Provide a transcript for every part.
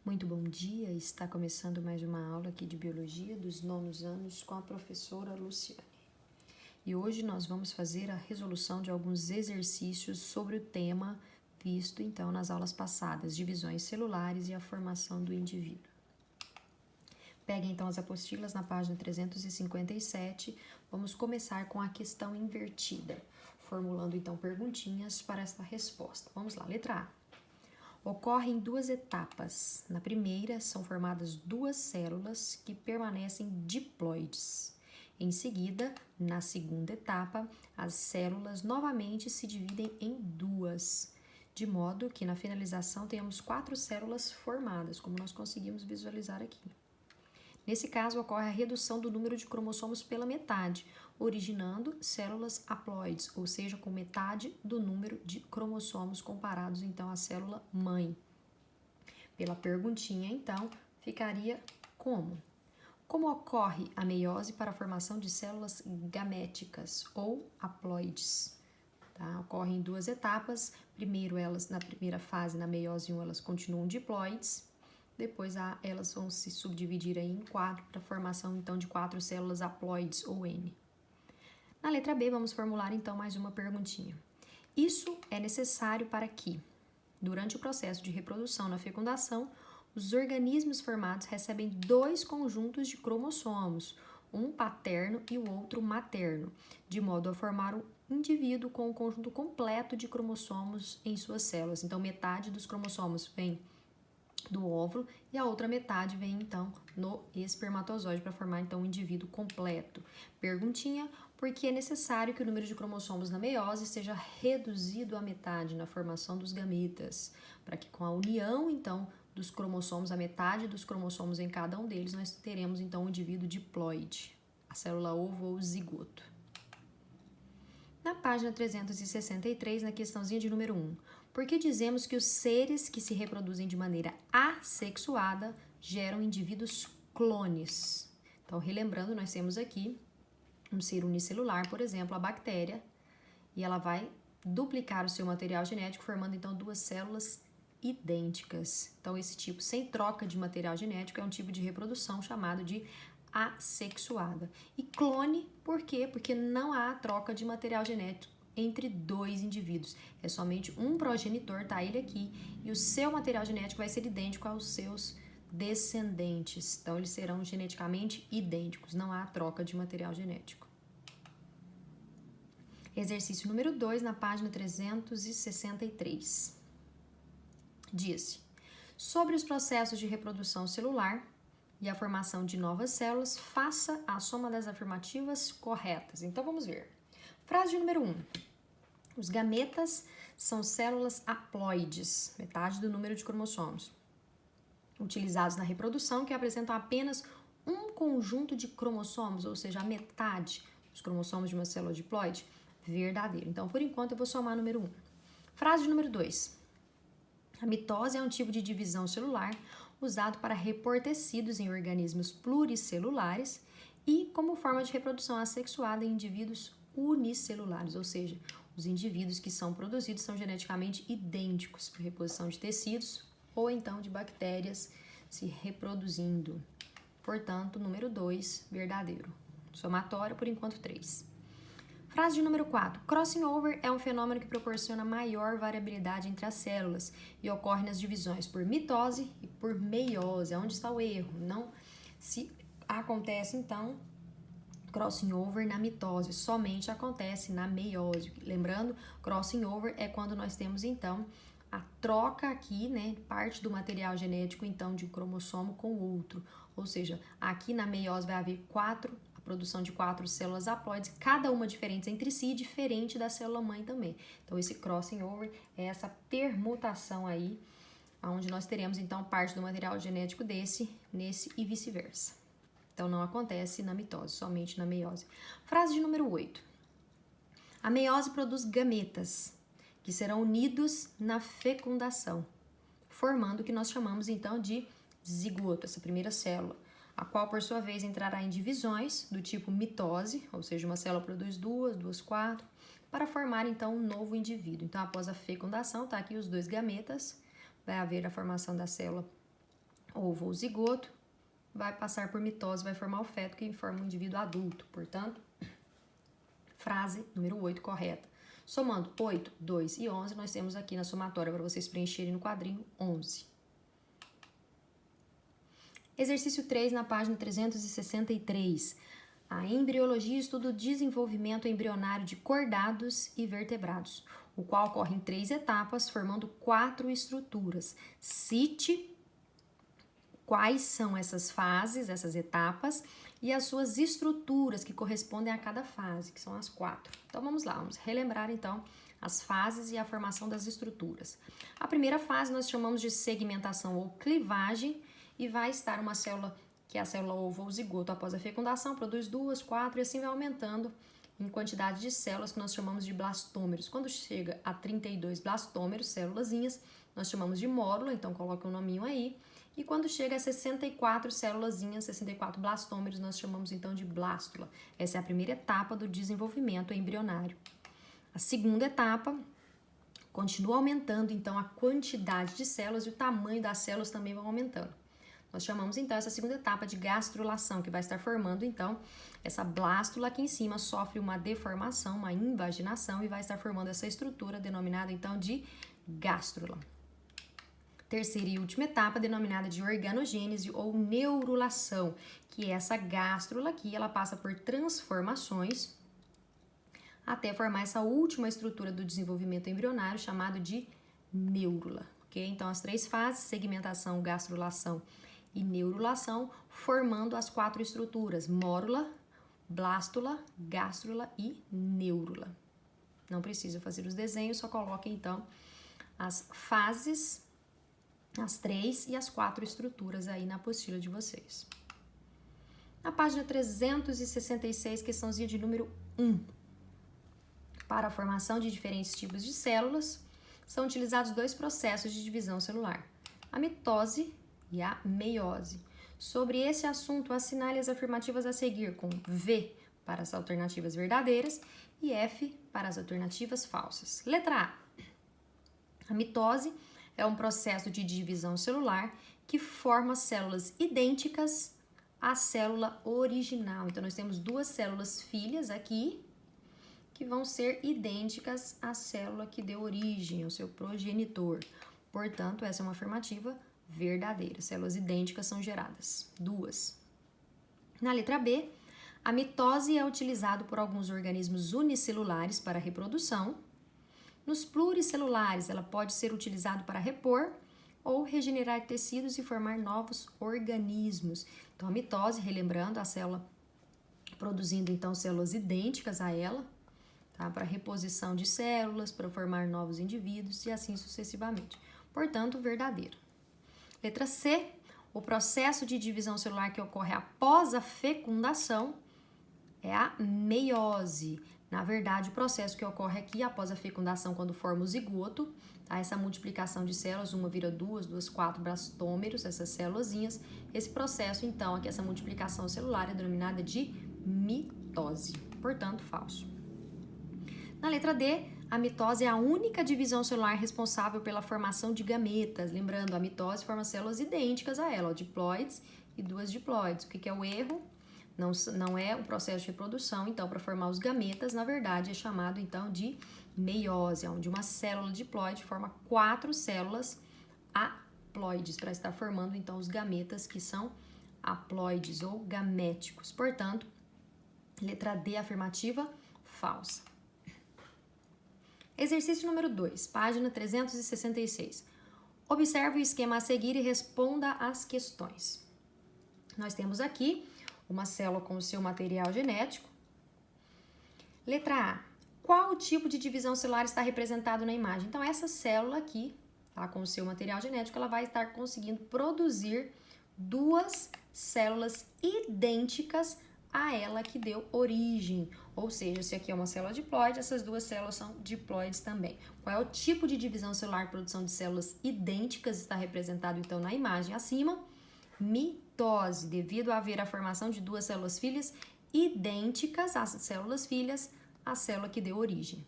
Muito bom dia, está começando mais uma aula aqui de Biologia dos nonos anos com a professora Luciane. E hoje nós vamos fazer a resolução de alguns exercícios sobre o tema visto então nas aulas passadas, divisões celulares e a formação do indivíduo. Peguem então as apostilas na página 357, vamos começar com a questão invertida, formulando então perguntinhas para esta resposta. Vamos lá, letra A. Ocorre em duas etapas. Na primeira, são formadas duas células que permanecem diploides. Em seguida, na segunda etapa, as células novamente se dividem em duas, de modo que na finalização tenhamos 4 células formadas, como nós conseguimos visualizar aqui. Nesse caso, ocorre a redução do número de cromossomos pela metade, originando células haploides, ou seja, com metade do número de cromossomos comparados então à célula mãe. Pela perguntinha, então, ficaria como? Como ocorre a meiose para a formação de células gaméticas ou haploides? Tá? Ocorre em duas etapas. Primeiro, elas na primeira fase, na meiose 1, elas continuam diploides. Depois elas vão se subdividir aí em 4 para a formação então de 4 células haploides ou N. Na letra B vamos formular então mais uma perguntinha. Isso é necessário para que, durante o processo de reprodução na fecundação, os organismos formados recebem 2 conjuntos de cromossomos, um paterno e o outro materno, de modo a formar um indivíduo com um conjunto completo de cromossomos em suas células. Então metade dos cromossomos vem do óvulo e a outra metade vem então no espermatozoide para formar então um indivíduo completo. Perguntinha: por que é necessário que o número de cromossomos na meiose seja reduzido à metade na formação dos gametas, para que com a união então dos cromossomos, a metade dos cromossomos em cada um deles, nós teremos então um indivíduo diploide, a célula ovo ou zigoto. Na página 363, na questãozinha de número 1, por que dizemos que os seres que se reproduzem de maneira assexuada geram indivíduos clones? Então, relembrando, nós temos aqui um ser unicelular, por exemplo, a bactéria, e ela vai duplicar o seu material genético, formando então 2 células idênticas. Então, esse tipo sem troca de material genético é um tipo de reprodução chamado de assexuada. E clone, por quê? Porque não há troca de material genético entre 2 indivíduos. É somente um progenitor, tá ele aqui, e o seu material genético vai ser idêntico aos seus descendentes. Então, eles serão geneticamente idênticos, não há troca de material genético. Exercício número 2, na página 363. Diz: sobre os processos de reprodução celular e a formação de novas células, faça a soma das afirmativas corretas. Então, vamos ver. Frase número 1. Os gametas são células haploides, metade do número de cromossomos, utilizados na reprodução, que apresentam apenas um conjunto de cromossomos, ou seja, a metade dos cromossomos de uma célula diploide, verdadeiro. Então, por enquanto, eu vou somar número 1. Frase número 2. A mitose é um tipo de divisão celular usado para repor tecidos em organismos pluricelulares e como forma de reprodução assexuada em indivíduos unicelulares, ou seja, os indivíduos que são produzidos são geneticamente idênticos para reposição de tecidos ou então de bactérias se reproduzindo. Portanto, número 2, verdadeiro. Somatório, por enquanto, 3. Frase de número 4. Crossing over é um fenômeno que proporciona maior variabilidade entre as células e ocorre nas divisões por mitose e por meiose. Onde está o erro? Não se acontece, então, crossing over na mitose, somente acontece na meiose. Lembrando, crossing over é quando nós temos, então, a troca aqui, né, parte do material genético, então, de um cromossomo com outro. Ou seja, aqui na meiose vai haver produção de 4 células haploides, cada uma diferente entre si, diferente da célula mãe também. Então, esse crossing over é essa permutação aí, onde nós teremos, então, parte do material genético nesse e vice-versa. Então, não acontece na mitose, somente na meiose. Frase de número 8. A meiose produz gametas, que serão unidos na fecundação, formando o que nós chamamos, então, de zigoto, essa primeira célula, a qual, por sua vez, entrará em divisões do tipo mitose, ou seja, uma célula produz 2, 4, para formar, então, um novo indivíduo. Então, após a fecundação, tá aqui os 2 gametas, vai haver a formação da célula ovo ou zigoto, vai passar por mitose, vai formar o feto que forma um indivíduo adulto. Portanto, frase número 8 correta. Somando 8, 2 e 11, nós temos aqui na somatória para vocês preencherem no quadrinho 11. Exercício 3, na página 363. A embriologia estuda o desenvolvimento embrionário de cordados e vertebrados, o qual ocorre em 3 etapas, formando 4 estruturas. Cite quais são essas fases, essas etapas, e as suas estruturas que correspondem a cada fase, que são as 4. Então vamos lá, vamos relembrar então as fases e a formação das estruturas. A primeira fase nós chamamos de segmentação ou clivagem, e vai estar uma célula, que é a célula ovo ou zigoto, após a fecundação, produz 2, 4 e assim vai aumentando em quantidade de células que nós chamamos de blastômeros. Quando chega a 32 blastômeros, célulazinhas, nós chamamos de mórula, então coloca um nominho aí. E quando chega a 64 célulazinhas, 64 blastômeros, nós chamamos então de blástula. Essa é a primeira etapa do desenvolvimento embrionário. A segunda etapa continua aumentando então a quantidade de células e o tamanho das células também vai aumentando. Nós chamamos então essa segunda etapa de gastrulação, que vai estar formando então essa blástula aqui em cima, sofre uma deformação, uma invaginação e vai estar formando essa estrutura denominada então de gástrula. Terceira e última etapa, denominada de organogênese ou neurulação, que é essa gástrula aqui, ela passa por transformações até formar essa última estrutura do desenvolvimento embrionário, chamado de neurula, ok? Então, as 3 fases, segmentação, gastrulação e neurulação, formando as 4 estruturas, mórula, blástula, gástrula e neurula. Não precisa fazer os desenhos, só coloque então as fases, as 3 e as 4 estruturas aí na apostila de vocês. Na página 366, questãozinha de número 1. Para a formação de diferentes tipos de células, são utilizados 2 processos de divisão celular, a mitose e a meiose. Sobre esse assunto, assinale as afirmativas a seguir com V para as alternativas verdadeiras e F para as alternativas falsas. Letra A. A mitose é um processo de divisão celular que forma células idênticas à célula original. Então, nós temos 2 células filhas aqui, que vão ser idênticas à célula que deu origem, ao seu progenitor. Portanto, essa é uma afirmativa verdadeira. Células idênticas são geradas. 2. Na letra B, a mitose é utilizada por alguns organismos unicelulares para reprodução. Nos pluricelulares, ela pode ser utilizada para repor ou regenerar tecidos e formar novos organismos. Então, a mitose, relembrando, a célula produzindo, então, células idênticas a ela, tá? Para reposição de células, para formar novos indivíduos e assim sucessivamente. Portanto, verdadeiro. Letra C, o processo de divisão celular que ocorre após a fecundação é a meiose. Na verdade, o processo que ocorre aqui após a fecundação, quando forma o zigoto, tá? Essa multiplicação de células, uma vira 2, 2, 4 blastômeros, essas célulazinhas. Esse processo, então, aqui, essa multiplicação celular é denominada de mitose. Portanto, falso. Na letra D, a mitose é a única divisão celular responsável pela formação de gametas. Lembrando, a mitose forma células idênticas a ela, ó, diploides e 2 diploides. O que é o erro? Não é o processo de reprodução, então, para formar os gametas, na verdade, é chamado, então, de meiose, onde uma célula diploide forma 4 células haploides, para estar formando, então, os gametas, que são haploides ou gaméticos. Portanto, letra D, afirmativa, falsa. Exercício número 2, página 366. Observe o esquema a seguir e responda às questões. Nós temos aqui uma célula com o seu material genético. Letra A. Qual o tipo de divisão celular está representado na imagem? Então, essa célula aqui, tá, com o seu material genético, ela vai estar conseguindo produzir 2 células idênticas a ela que deu origem. Ou seja, se aqui é uma célula diploide, essas 2 células são diploides também. Qual é o tipo de divisão celular, produção de células idênticas, está representado então na imagem acima? Mitose, devido a haver a formação de 2 células filhas idênticas às células filhas, à célula que deu origem.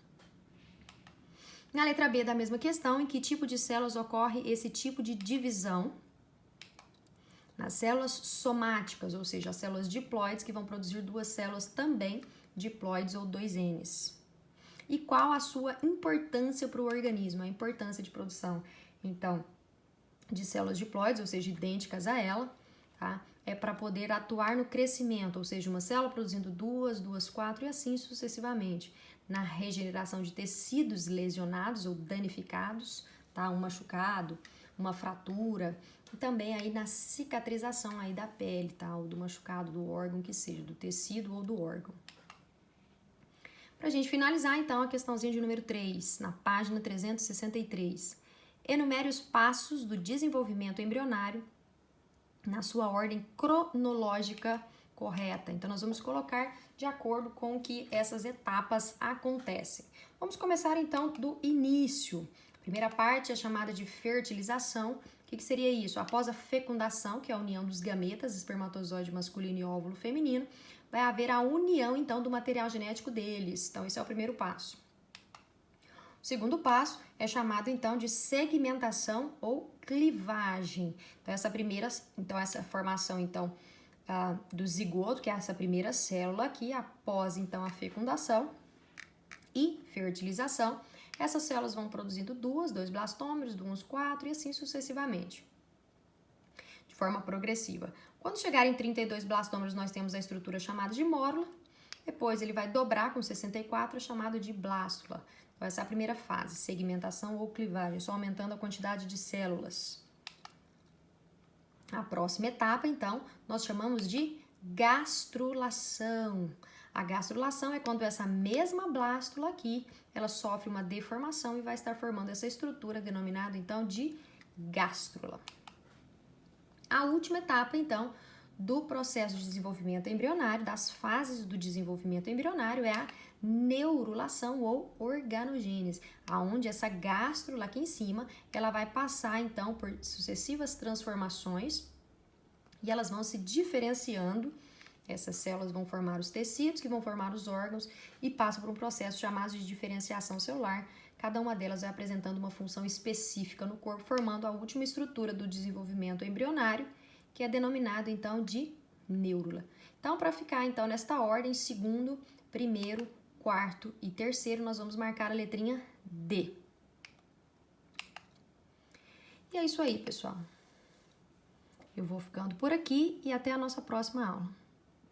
Na letra B da mesma questão, em que tipo de células ocorre esse tipo de divisão? nas células somáticas, ou seja, as células diploides, que vão produzir duas células também diploides ou 2Ns. E qual a sua importância para o organismo, a importância de produção, então, de células diploides, ou seja, idênticas a ela, tá? É para poder atuar no crescimento, ou seja, uma célula produzindo duas, quatro e assim sucessivamente. Na regeneração de tecidos lesionados ou danificados, tá? Um machucado, uma fratura, e também aí na cicatrização aí da pele, tá? Ou do machucado, do órgão que seja, do tecido ou do órgão. Pra gente finalizar, então, a questãozinha de número 3, na página 363. Enumere os passos do desenvolvimento embrionário na sua ordem cronológica correta. Então, nós vamos colocar de acordo com que essas etapas acontecem. Vamos começar, então, do início. A primeira parte é chamada de fertilização. O que seria isso? Após a fecundação, que é a união dos gametas, espermatozoide masculino e óvulo feminino, vai haver a união, então, do material genético deles. Então, esse é o primeiro passo. O segundo passo é chamado, então, de segmentação ou clivagem. Então, essa formação, então, do zigoto, que é essa primeira célula aqui, após, então, a fecundação e fertilização, essas células vão produzindo dois blastômeros, uns 4 e assim sucessivamente, de forma progressiva. Quando chegar em 32 blastômeros, nós temos a estrutura chamada de mórula, depois ele vai dobrar com 64, chamado de blástula. Então, essa é a primeira fase, segmentação ou clivagem, só aumentando a quantidade de células. A próxima etapa, então, nós chamamos de gastrulação. A gastrulação é quando essa mesma blástula aqui, ela sofre uma deformação e vai estar formando essa estrutura denominada, então, de gástrula. A última etapa, então, do processo de desenvolvimento embrionário, das fases do desenvolvimento embrionário, é a neurulação ou organogênese, aonde essa gástrula aqui em cima, ela vai passar então por sucessivas transformações e elas vão se diferenciando. Essas células vão formar os tecidos, que vão formar os órgãos e passam por um processo chamado de diferenciação celular. Cada uma delas vai apresentando uma função específica no corpo, formando a última estrutura do desenvolvimento embrionário, que é denominado então de neurula. Então, para ficar então nesta ordem, segundo, primeiro, quarto e terceiro, nós vamos marcar a letrinha D. E é isso aí, pessoal. Eu vou ficando por aqui e até a nossa próxima aula.